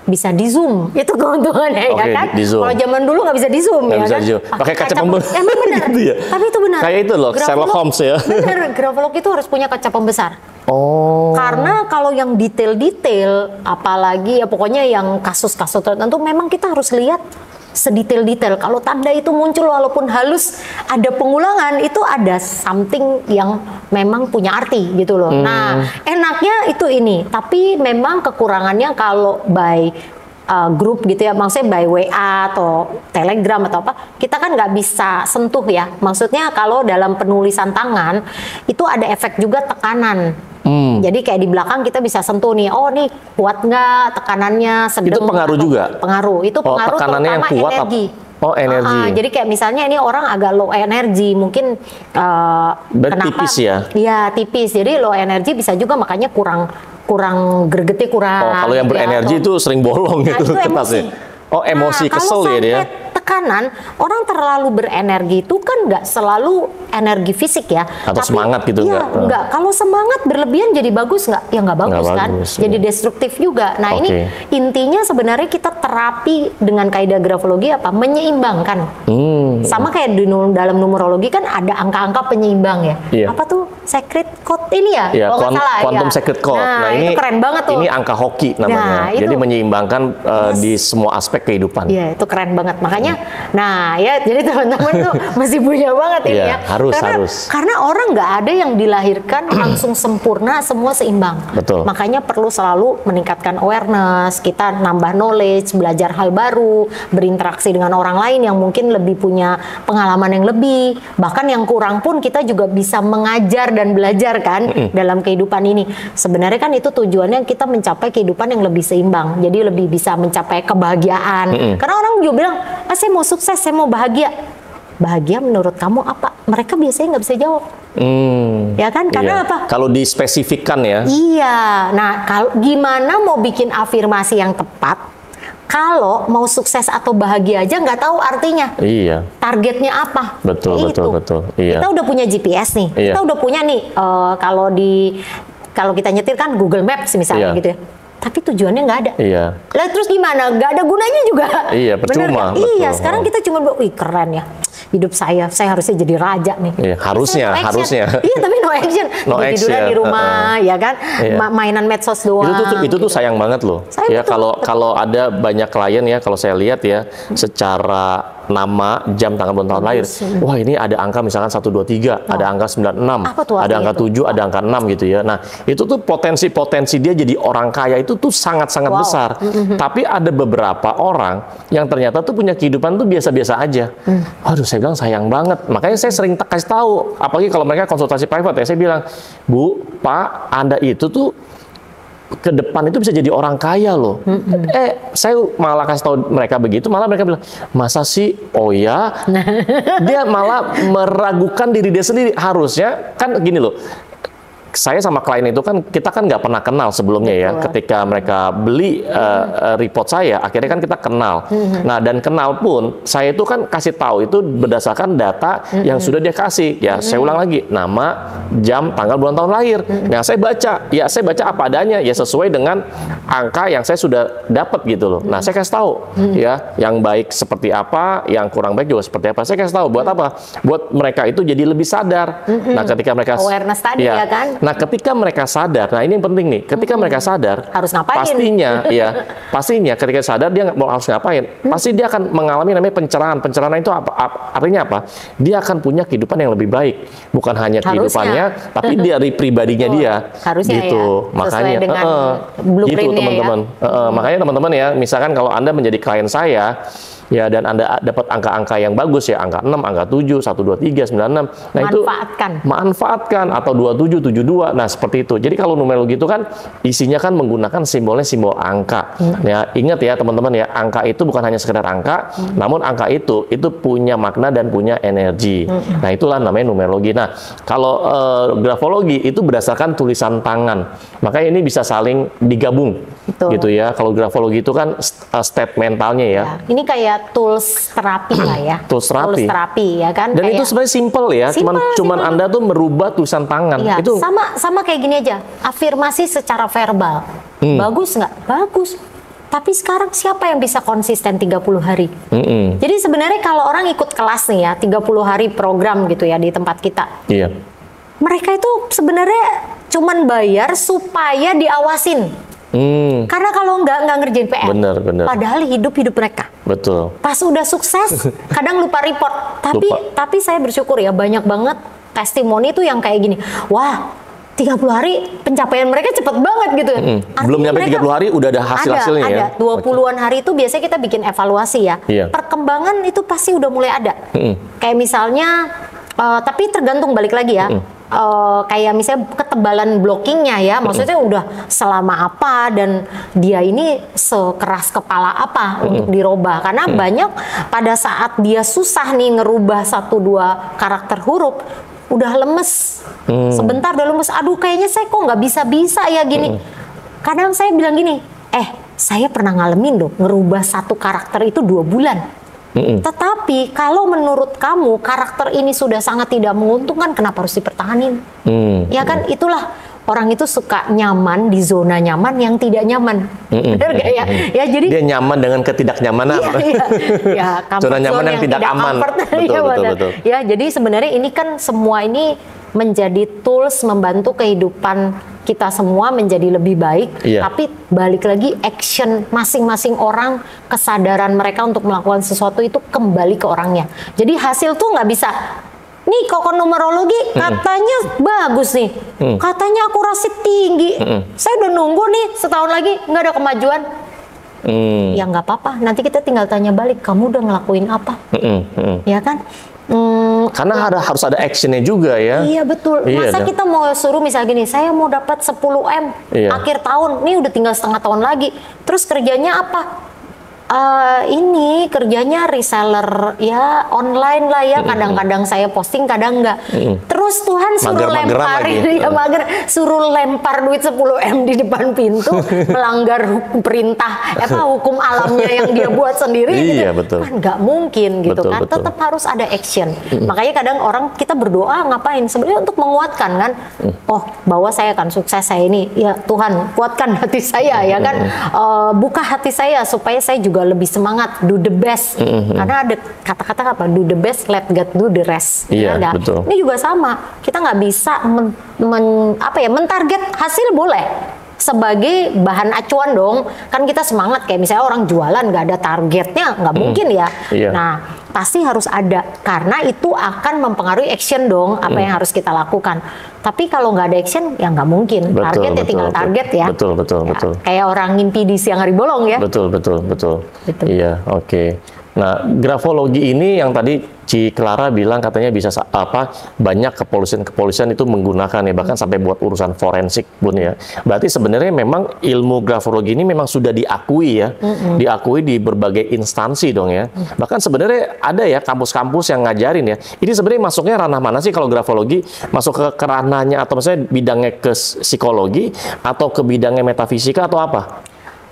bisa di Zoom, itu keuntungannya ya kan. Kalau zaman dulu nggak bisa di Zoom ya kan. Pakai kaca pembesar. Emang benar. Gitu ya? Tapi itu benar. Kayak itu loh, Sherlock Holmes ya. Benar, grafolog itu harus punya kaca pembesar. Karena kalau yang detail-detail, apalagi ya pokoknya yang kasus-kasus tertentu, memang kita harus lihat sedetail-detail. Kalau tanda itu muncul walaupun halus, ada pengulangan, itu ada something yang memang punya arti gitu loh. Nah, enaknya itu ini, tapi memang kekurangannya kalau by grup gitu ya, maksudnya by WA atau Telegram atau apa, kita kan nggak bisa sentuh ya. Maksudnya kalau dalam penulisan tangan itu ada efek juga tekanan. Jadi kayak di belakang kita bisa sentuh nih, oh nih kuat nggak tekanannya, sedang. Itu pengaruh juga? Pengaruh, itu pengaruh tekanannya yang kuat energi. Energi. Jadi kayak misalnya ini orang agak low energy, mungkin kenapa? Tipis ya? Iya tipis, jadi low energy bisa juga makanya kurang gregetnya kurang. Kalau yang berenergi itu sering bolong gitu kertasnya. Emosi, kesel ya dia. Tekanan, orang terlalu berenergi itu kan nggak selalu energi fisik ya. Atau semangat gitu nggak. Kalau semangat berlebihan jadi bagus nggak? Ya nggak bagus kan. Jadi destruktif juga. Nah ini intinya sebenarnya kita terapi dengan kaidah grafologi apa? Menyeimbangkan. Sama kayak di dalam numerologi kan ada angka-angka penyeimbang ya. Apa tuh? Secret code ini ya? Kalau nggak salah quantum secret code. Nah ini itu keren banget tuh. Ini angka hoki namanya. Jadi menyeimbangkan di semua aspek kehidupan. Iya itu keren banget. Makanya nah ya, jadi teman-teman tuh masih punya banget ini ya. Karena orang nggak ada yang dilahirkan langsung sempurna, semua seimbang. Betul. Makanya perlu selalu meningkatkan awareness, kita nambah knowledge, belajar hal baru, berinteraksi dengan orang lain yang mungkin lebih punya pengalaman yang lebih. Bahkan yang kurang pun kita juga bisa mengajar dan belajar kan dalam kehidupan ini. Sebenarnya kan itu tujuannya kita mencapai kehidupan yang lebih seimbang. Jadi lebih bisa mencapai kebahagiaan. Karena orang juga bilang, saya mau sukses, saya mau bahagia. Bahagia menurut kamu apa? Mereka biasanya nggak bisa jawab. Ya kan? Karena apa? Kalau dispesifikkan ya. Iya. Nah, gimana mau bikin afirmasi yang tepat? Kalau mau sukses atau bahagia aja nggak tahu artinya. Iya. Targetnya apa? Betul. Iya. Kita udah punya GPS nih. Kita udah punya nih. Kalau kita nyetir kan Google Maps misalnya gitu ya. Tapi tujuannya nggak ada. Iya. Lah terus gimana? Nggak ada gunanya juga. Iya, percuma. Iya, sekarang kita cuma wih keren ya. Hidup saya harusnya jadi raja nih. Iya, harusnya. Iya, tapi no action. Tiduran di rumah, ya kan? Mainan medsos doang. Itu tuh sayang banget loh. Ya kalau ada banyak klien ya, kalau saya lihat ya, secara nama, jam, tanggal ulang tahun lahir. Wah, ini ada angka misalkan 123, ada angka 96, ada angka 7, ada angka 6 gitu ya. Nah, itu tuh potensi dia jadi orang kaya itu tuh sangat-sangat besar. Tapi ada beberapa orang yang ternyata tuh punya kehidupan tuh biasa-biasa aja. Aduh, saya bilang sayang banget. Makanya saya sering kasih tahu, apalagi kalau mereka konsultasi private ya, saya bilang, Bu, Pak, Anda itu tuh ke depan itu bisa jadi orang kaya loh. Saya malah kasih tahu mereka begitu, malah mereka bilang, masa sih? Oh ya? Dia malah meragukan diri dia sendiri. Harusnya kan gini loh, saya sama klien itu kan kita kan nggak pernah kenal sebelumnya ya. Ketika mereka beli report saya, akhirnya kan kita kenal. Nah, dan kenal pun saya itu kan kasih tahu itu berdasarkan data yang sudah dia kasih. Ya, saya ulang lagi, nama, jam, tanggal, bulan tahun lahir. Nah, saya baca apa adanya ya, sesuai dengan angka yang saya sudah dapat gitu loh. Nah, saya kasih tahu ya, yang baik seperti apa, yang kurang baik juga seperti apa. Saya kasih tahu buat apa? Buat mereka itu jadi lebih sadar. Nah, ketika mereka awareness tadi ya kan. Nah, ketika mereka sadar, nah ini yang penting nih, ketika mereka sadar, harus ngapain? Pastinya ketika sadar dia mau harus ngapain, pasti dia akan mengalami namanya pencerahan. Pencerahan itu artinya apa? Dia akan punya kehidupan yang lebih baik, bukan hanya kehidupannya, tapi dari pribadinya dia. Harusnya gitu. Ya, makanya gitu teman-teman. Makanya teman-teman ya, misalkan kalau Anda menjadi klien saya, ya, dan Anda dapat angka-angka yang bagus ya, angka 6, angka 7, 1, 2, 3, 9, 6. Nah, itu manfaatkan atau 27, 72. Nah, seperti itu. Jadi kalau numerologi itu kan isinya kan menggunakan simbolnya simbol angka. Ya, ingat ya teman-teman ya, angka itu bukan hanya sekedar angka, namun angka itu punya makna dan punya energi. Nah, itulah namanya numerologi. Nah, kalau grafologi itu berdasarkan tulisan tangan. Makanya ini bisa saling digabung. Betul. Gitu ya. Kalau grafologi itu kan state mentalnya ya. Ini kayak tools terapi lah ya. Tools terapi ya kan. Dan itu sebenarnya simple ya. Cuman Anda tuh merubah tulisan tangan. Ya, itu sama kayak gini aja. Afirmasi secara verbal. Bagus nggak? Bagus. Tapi sekarang siapa yang bisa konsisten 30 hari? Jadi sebenarnya kalau orang ikut kelas nih ya, 30 hari program gitu ya di tempat kita. Iya. Mereka itu sebenarnya cuman bayar supaya diawasin. Karena kalau nggak ngerjain PR, bener. padahal hidup mereka. Betul. Pas udah sukses, kadang lupa report. Tapi saya bersyukur ya, banyak banget testimoni itu yang kayak gini. Wah, 30 hari pencapaian mereka cepet banget gitu. Belum nyampe 30 hari udah ada hasilnya ya? Ada. 20-an hari itu biasanya kita bikin evaluasi ya. Iya. Perkembangan itu pasti udah mulai ada. Kayak misalnya, tapi tergantung balik lagi ya. Kayak misalnya ketebalan blockingnya ya, maksudnya udah selama apa dan dia ini sekeras kepala apa untuk dirubah, karena banyak pada saat dia susah nih ngerubah 1-2 karakter huruf udah lemes, sebentar udah lemes, aduh kayaknya saya kok nggak bisa ya gini. Kadang saya bilang gini, saya pernah ngalamin loh ngerubah 1 karakter itu 2 bulan. Tetapi kalau menurut kamu karakter ini sudah sangat tidak menguntungkan, kenapa harus dipertahanin? Ya kan, itulah orang itu suka nyaman di zona nyaman yang tidak nyaman. Benar gak ya? Ya jadi dia nyaman dengan ketidaknyamanan. Ya, zona nyaman yang tidak aman. Betul. Ya, jadi sebenarnya ini kan semua ini menjadi tools membantu kehidupan kita semua menjadi lebih baik. Tapi balik lagi action masing-masing orang, kesadaran mereka untuk melakukan sesuatu itu kembali ke orangnya. Jadi hasil tuh nggak bisa, nih kok numerologi katanya bagus nih, katanya akurasi tinggi, saya udah nunggu nih setahun lagi nggak ada kemajuan. Ya nggak apa-apa, nanti kita tinggal tanya balik, kamu udah ngelakuin apa? Ya kan? Karena harus ada actionnya juga ya. Iya betul. Masa kita mau suruh misalnya gini, saya mau dapat 10 M akhir tahun, nih udah tinggal setengah tahun lagi. Terus kerjanya apa? Ini kerjanya reseller ya, online lah ya. Kadang-kadang saya posting, kadang enggak. Terus Tuhan suruh suruh lempar duit 10 M di depan pintu, melanggar perintah hukum alamnya yang dia buat sendiri. Iya, gitu. betul. Kan nggak mungkin gitu kan. Tetap harus ada action. Makanya kadang orang kita berdoa ngapain? Sebenarnya untuk menguatkan kan. Oh, bahwa saya akan sukses, saya ini. Ya Tuhan, kuatkan hati saya ya kan. Buka hati saya supaya saya juga lebih semangat, do the best. Karena ada kata-kata apa? Do the best, let God do the rest. Iya, betul. Ini juga sama. Kita nggak bisa mentarget hasil boleh. Sebagai bahan acuan dong. Kan kita semangat, kayak misalnya orang jualan nggak ada targetnya, nggak mungkin ya. Nah, pasti harus ada. Karena itu akan mempengaruhi action dong, apa yang harus kita lakukan. Tapi kalau nggak ada action, ya nggak mungkin. Target tinggal target ya. Betul. Kayak orang ngimpi di siang hari bolong ya. Betul. Iya, oke. Nah, grafologi ini yang tadi Ci Clara bilang katanya bisa banyak kepolisian itu menggunakan ya, bahkan sampai buat urusan forensik pun ya. Berarti sebenarnya memang ilmu grafologi ini memang sudah diakui ya, diakui di berbagai instansi dong ya. Bahkan sebenarnya ada ya kampus-kampus yang ngajarin ya. Ini sebenarnya masuknya ranah mana sih kalau grafologi? Masuk ke ranahnya atau misalnya bidangnya ke psikologi atau ke bidangnya metafisika atau apa?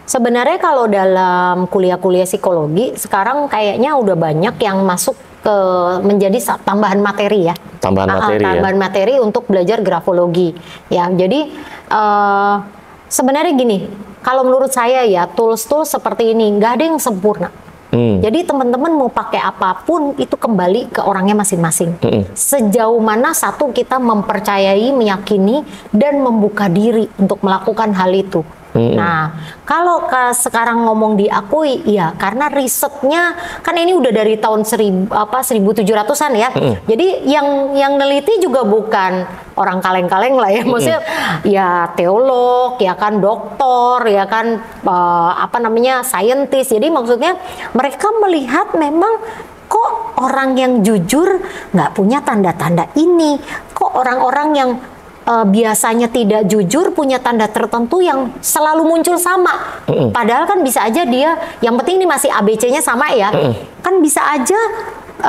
Sebenarnya kalau dalam kuliah-kuliah psikologi sekarang kayaknya udah banyak yang masuk ke menjadi tambahan materi ya. Tambahan materi untuk belajar grafologi. Ya, jadi sebenarnya gini, kalau menurut saya ya tools-tools seperti ini nggak ada yang sempurna. Jadi teman-teman mau pakai apapun itu kembali ke orangnya masing-masing. Sejauh mana satu kita mempercayai, meyakini dan membuka diri untuk melakukan hal itu. Nah, kalau sekarang ngomong diakui, ya karena risetnya kan ini udah dari tahun 1700-an ya. Jadi yang neliti juga bukan orang kaleng-kaleng lah ya, maksudnya ya teolog, ya kan doktor, ya kan saintis. Jadi maksudnya mereka melihat memang kok orang yang jujur nggak punya tanda-tanda ini, kok orang-orang yang biasanya tidak jujur punya tanda tertentu yang selalu muncul sama. Padahal kan bisa aja dia, yang penting ini masih ABC-nya sama ya. Kan bisa aja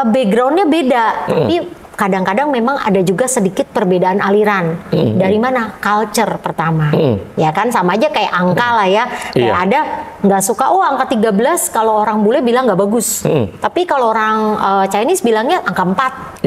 background-nya beda. Tapi kadang-kadang memang ada juga sedikit perbedaan aliran. Dari mana? Culture pertama. Ya kan sama aja kayak angka lah ya. Kayak ada nggak suka, angka 13 kalau orang bule bilang nggak bagus. Tapi kalau orang Chinese bilangnya angka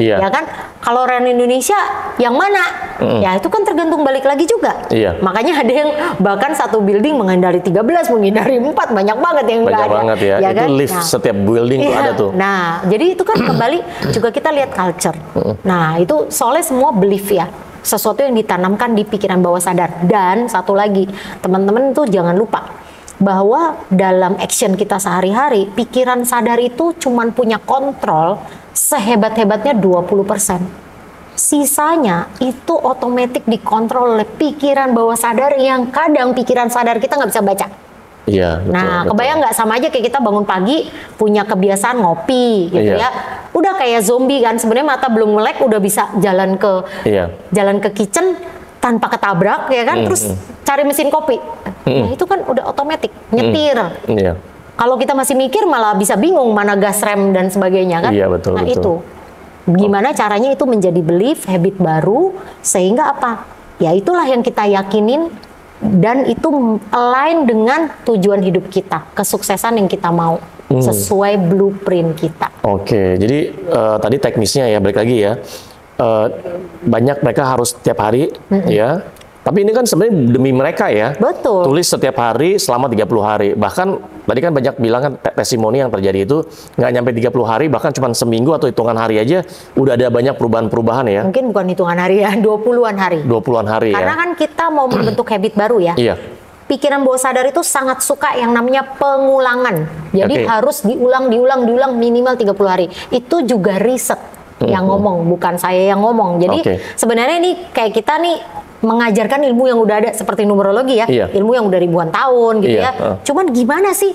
4. Ya kan? Kalau orang Indonesia yang mana? Ya itu kan tergantung balik lagi juga. Makanya ada yang bahkan satu building menghindari 13, menghindari 4. Banyak banget yang nggak ada. Banyak banget ya. Itu kan? Lift setiap building tuh ada tuh. Nah, jadi itu kan kembali juga kita lihat culture. Nah, itu soalnya semua belief ya. Sesuatu yang ditanamkan di pikiran bawah sadar. Dan satu lagi, teman-teman tuh jangan lupa bahwa dalam action kita sehari-hari, pikiran sadar itu cuman punya kontrol sehebat-hebatnya 20%. Sisanya itu otomatis dikontrol oleh pikiran bawah sadar yang kadang pikiran sadar kita nggak bisa baca. Iya, betul, nah, kebayang nggak sama aja kayak kita bangun pagi punya kebiasaan ngopi gitu ya. Udah kayak zombie kan, sebenarnya mata belum melek udah bisa jalan ke kitchen tanpa ketabrak ya kan, terus cari mesin kopi. Nah, itu kan udah otomatis nyetir. Kalau kita masih mikir malah bisa bingung mana gas rem dan sebagainya kan. Betul, nah, itu gimana caranya itu menjadi belief, habit baru sehingga apa? Ya itulah yang kita yakinin. Dan itu align dengan tujuan hidup kita, kesuksesan yang kita mau, sesuai blueprint kita. Oke, jadi tadi teknisnya ya, balik lagi ya, banyak mereka harus setiap hari ya, tapi ini kan sebenarnya demi mereka ya. Betul. Tulis setiap hari selama 30 hari, bahkan tadi kan banyak bilang kan testimoni yang terjadi itu nggak nyampe 30 hari, bahkan cuma seminggu atau hitungan hari aja udah ada banyak perubahan-perubahan ya. Mungkin bukan hitungan hari ya, 20-an hari. 20-an hari ya. Karena kan kita mau membentuk habit baru ya. Pikiran bawah sadar itu sangat suka yang namanya pengulangan. Jadi harus diulang minimal 30 hari. Itu juga riset yang ngomong, bukan saya yang ngomong. Jadi sebenarnya ini kayak kita nih mengajarkan ilmu yang udah ada seperti numerologi ya, ilmu yang udah ribuan tahun gitu ya. Cuman gimana sih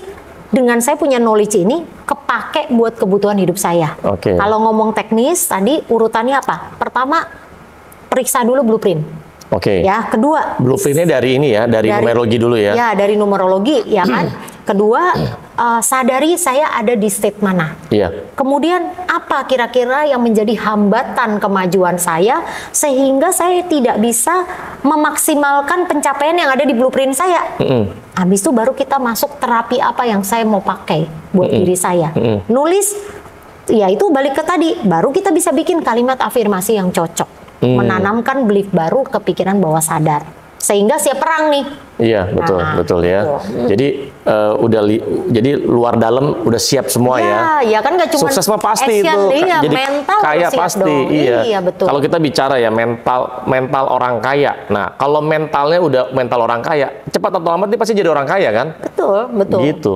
dengan saya punya knowledge ini kepake buat kebutuhan hidup saya. Kalau ngomong teknis tadi urutannya apa? Pertama, periksa dulu blueprint. Ya, kedua blueprintnya dari ini ya, dari numerologi dulu ya. Ya, dari numerologi ya kan. Kedua, sadari saya ada di state mana. Kemudian apa kira-kira yang menjadi hambatan kemajuan saya sehingga saya tidak bisa memaksimalkan pencapaian yang ada di blueprint saya. Habis itu baru kita masuk terapi apa yang saya mau pakai buat diri saya. Nulis, ya itu balik ke tadi. Baru kita bisa bikin kalimat afirmasi yang cocok. Menanamkan belief baru ke pikiran bawah sadar. Sehingga siap perang nih. Betul ya. Jadi jadi luar dalam udah siap semua ya. Ya kan nggak cuma sukses mah pasti action, itu. Jadi mental kaya pasti. Dong. Betul. Kalau kita bicara ya mental orang kaya. Nah, kalau mentalnya udah mental orang kaya, cepat atau lambat dia pasti jadi orang kaya kan? Betul. Gitu.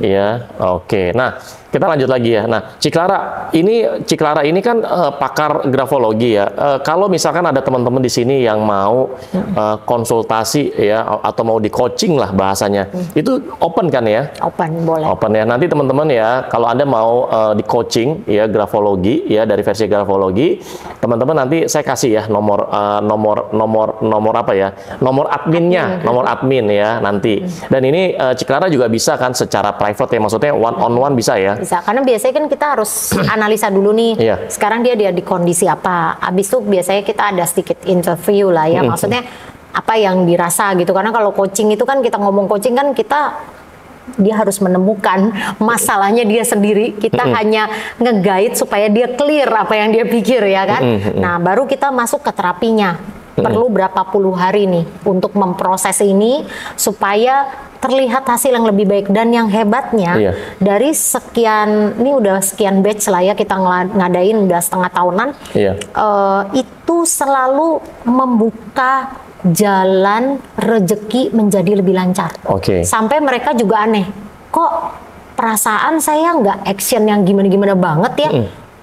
Iya. Oke. Nah, kita lanjut lagi ya. Nah, Ciklara ini kan pakar grafologi ya. Kalau misalkan ada teman-teman di sini yang mau konsultasi ya atau mau di coaching lah bahasanya, itu open kan ya? Open, boleh. Open ya. Nanti teman-teman ya, kalau Anda mau di coaching ya grafologi ya dari versi grafologi, teman-teman nanti saya kasih ya nomor apa ya? Nomor adminnya, nomor admin ya nanti. Dan ini Ciklara juga bisa kan secara private ya, maksudnya one on one bisa ya? Bisa, karena biasanya kan kita harus analisa dulu nih. Sekarang dia di kondisi apa. Habis itu biasanya kita ada sedikit interview lah ya. Maksudnya apa yang dirasa gitu. Karena kalau coaching itu kan kita ngomong coaching kan dia harus menemukan masalahnya dia sendiri. Kita hanya nge-guide supaya dia clear apa yang dia pikir ya kan. Nah, baru kita masuk ke terapinya. perlu berapa puluh hari nih untuk memproses ini supaya terlihat hasil yang lebih baik. Dan yang hebatnya dari sekian, ini udah sekian batch lah ya kita ngadain, udah setengah tahunan, itu selalu membuka jalan rezeki menjadi lebih lancar. Sampai mereka juga aneh, kok perasaan saya nggak action yang gimana-gimana banget ya,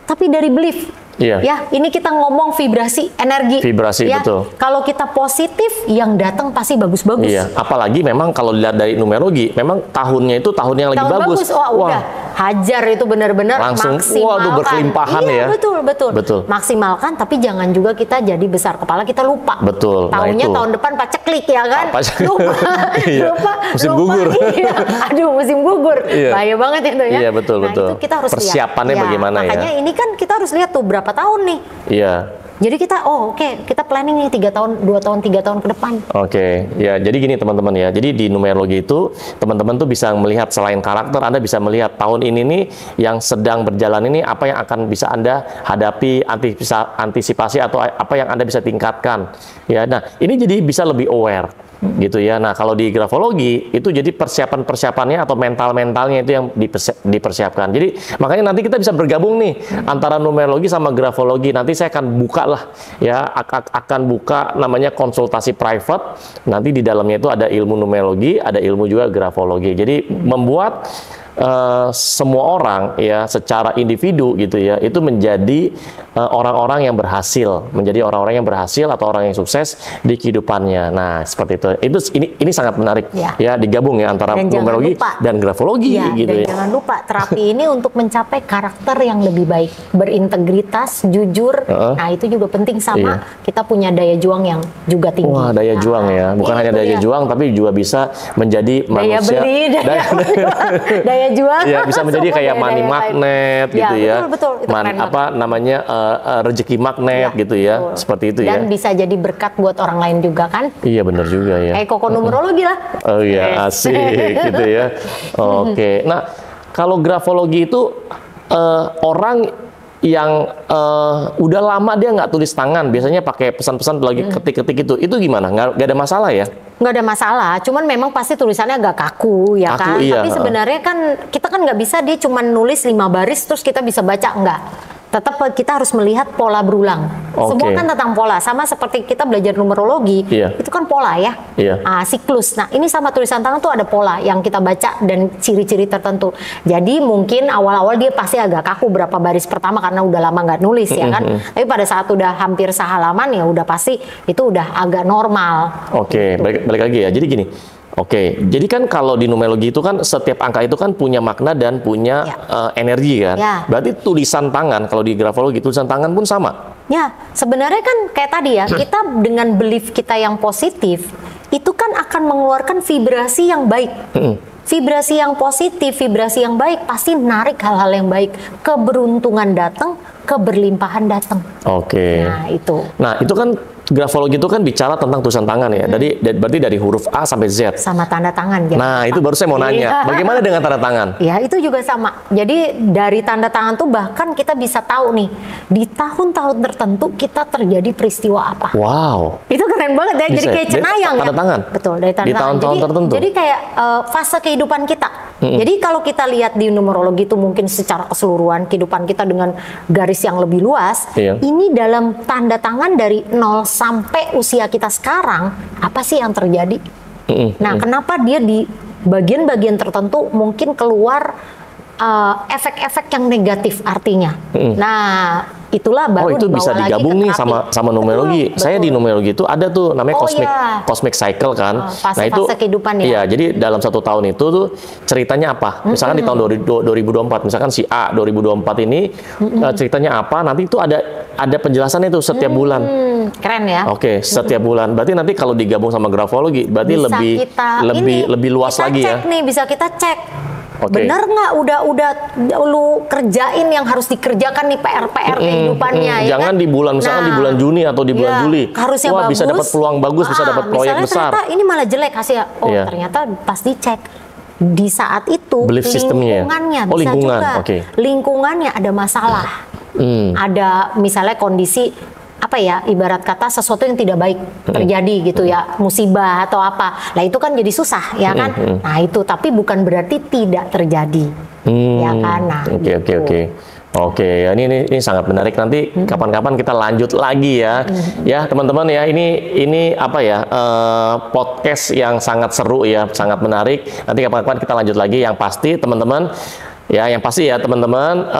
tapi dari belief. Ya, ini kita ngomong vibrasi, energi. Vibrasi, ya. Betul. Kalau kita positif, yang datang pasti bagus-bagus. Iya, apalagi memang kalau dilihat dari numerologi, memang tahunnya itu tahun yang lagi bagus. Oh, udah hajar itu benar-benar maksimalkan. Waduh, berkelimpahan ya. Betul. Maksimalkan, tapi jangan juga kita jadi besar kepala, kita lupa. Betul. Tahunnya tahun depan paceklik ya kan? Lupa. Musim gugur. Iya. Aduh, musim gugur. Bahaya banget itu ya. Iya, betul. Itu kita harus persiapannya lihat. bagaimana ya? Makanya ini kan kita harus lihat tuh berapa tahun nih. Iya. Jadi kita, kita planning nih 3 tahun, 2 tahun, 3 tahun ke depan. Ya, jadi gini teman-teman ya. Jadi di numerologi itu teman-teman tuh bisa melihat selain karakter, Anda bisa melihat tahun ini nih yang sedang berjalan ini apa yang akan bisa Anda hadapi, antisipasi atau apa yang Anda bisa tingkatkan. Ya, nah ini jadi bisa lebih aware. Gitu ya. Nah, kalau di grafologi itu jadi persiapan-persiapannya atau mental-mentalnya itu yang dipersiapkan. Jadi makanya nanti kita bisa bergabung nih antara numerologi sama grafologi. Nanti saya akan buka lah ya, akan buka namanya konsultasi private. Nanti di dalamnya itu ada ilmu numerologi, ada ilmu juga grafologi. Jadi membuat semua orang ya secara individu gitu ya itu menjadi orang-orang yang berhasil, menjadi orang-orang yang berhasil atau orang yang sukses di kehidupannya. Nah, seperti itu. Ini sangat menarik ya digabung ya antara numerologi dan grafologi gitu ya. Jangan lupa terapi ini untuk mencapai karakter yang lebih baik, berintegritas, jujur. Nah, itu juga penting sama kita punya daya juang yang juga tinggi. Wah, daya juang ya. Bukan hanya daya juang tapi juga bisa menjadi daya manusia beli, daya juang. Ya, bisa menjadi kayak money magnet gitu ya. Betul. Namanya rezeki magnet gitu ya. Betul. Seperti itu ya. Dan bisa jadi berkat buat orang lain juga kan? Iya, benar juga ya. Kayak koko numerologi lah. Oh iya, asik gitu ya. Oke. Nah, kalau grafologi itu orang yang udah lama dia nggak tulis tangan, biasanya pakai pesan-pesan lagi ketik-ketik itu gimana? Nggak ada masalah ya? Nggak ada masalah, cuman memang pasti tulisannya agak kaku ya kan. Tapi sebenarnya kan kita kan nggak bisa dia cuma nulis 5 baris terus kita bisa baca, enggak. Tetap kita harus melihat pola berulang. Semua kan tentang pola, sama seperti kita belajar numerologi, itu kan pola ya, siklus. Nah, ini sama tulisan tangan tuh ada pola yang kita baca dan ciri-ciri tertentu. Jadi mungkin awal-awal dia pasti agak kaku berapa baris pertama karena udah lama nggak nulis ya kan. Tapi pada saat udah hampir sehalaman ya udah pasti itu udah agak normal. Gitu. Balik lagi ya. Jadi gini. Jadi kan kalau di numerologi itu kan setiap angka itu kan punya makna dan punya energi kan. Berarti tulisan tangan kalau di grafologi tulisan tangan pun sama. Ya, sebenarnya kan kayak tadi ya, kita dengan belief kita yang positif itu kan akan mengeluarkan vibrasi yang baik. Vibrasi yang positif, vibrasi yang baik pasti narik hal-hal yang baik. Keberuntungan datang, keberlimpahan datang. Nah, itu. Nah, itu kan grafologi itu kan bicara tentang tulisan tangan ya. Berarti dari huruf A sampai Z. Sama tanda tangan. Nah, itu baru saya mau nanya. Bagaimana dengan tanda tangan? Ya, itu juga sama. Jadi dari tanda tangan tuh bahkan kita bisa tahu nih, di tahun-tahun tertentu kita terjadi peristiwa apa. Wow. Itu keren banget ya. Jadi kayak cenayang ya. Tanda tangan? Betul, dari tanda tangan. Di tahun-tahun tertentu? Jadi kayak fase kehidupan kita. Jadi kalau kita lihat di numerologi itu mungkin secara keseluruhan kehidupan kita dengan garis yang lebih luas, ini dalam tanda tangan dari 0 sampai usia kita sekarang, apa sih yang terjadi? Nah, kenapa dia di bagian-bagian tertentu mungkin keluar efek-efek yang negatif artinya? Nah, itulah baru itu bisa digabung nih sama numerologi. Betul. Saya di numerologi itu ada tuh namanya cosmic cycle kan. Fase-fase nah itu kehidupan ya. Iya, jadi dalam 1 tahun itu tuh ceritanya apa? Misalkan di tahun 2024, misalkan si A 2024 ini ceritanya apa? Nanti itu ada penjelasannya tuh setiap bulan. Keren ya. Setiap bulan. Berarti nanti kalau digabung sama grafologi, berarti lebih luas lagi ya. Bisa kita cek. Bener nggak udah lu kerjain yang harus dikerjakan nih PR kehidupannya ya jangan kan? di bulan misalkan di bulan Juni atau di bulan Juli harusnya bagus, bisa dapat peluang bagus, bisa dapat proyek besar. Ternyata ini malah jelek hasil. Ternyata pas dicek di saat itu lingkungannya bisa juga lingkungannya ada masalah. Ada misalnya kondisi apa ya, ibarat kata sesuatu yang tidak baik terjadi gitu ya, musibah atau apa. Nah itu kan jadi susah ya kan. Nah itu, tapi bukan berarti tidak terjadi ya kan. Nah, Oke, ya ini sangat menarik. Nanti kapan-kapan kita lanjut lagi ya. Ya, teman-teman ya, ini apa ya? Podcast yang sangat seru ya, sangat menarik. Nanti kapan-kapan kita lanjut lagi. Yang pasti teman-teman ya, yang pasti ya teman-teman,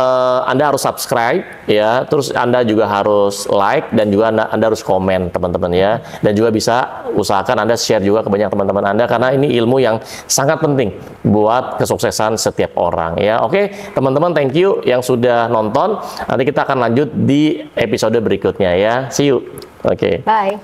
Anda harus subscribe ya, terus Anda juga harus like dan juga Anda harus komen teman-teman ya, dan juga bisa usahakan Anda share juga ke banyak teman-teman Anda karena ini ilmu yang sangat penting buat kesuksesan setiap orang ya. Oke, teman-teman, thank you yang sudah nonton. Nanti kita akan lanjut di episode berikutnya ya. See you. Oke. Bye.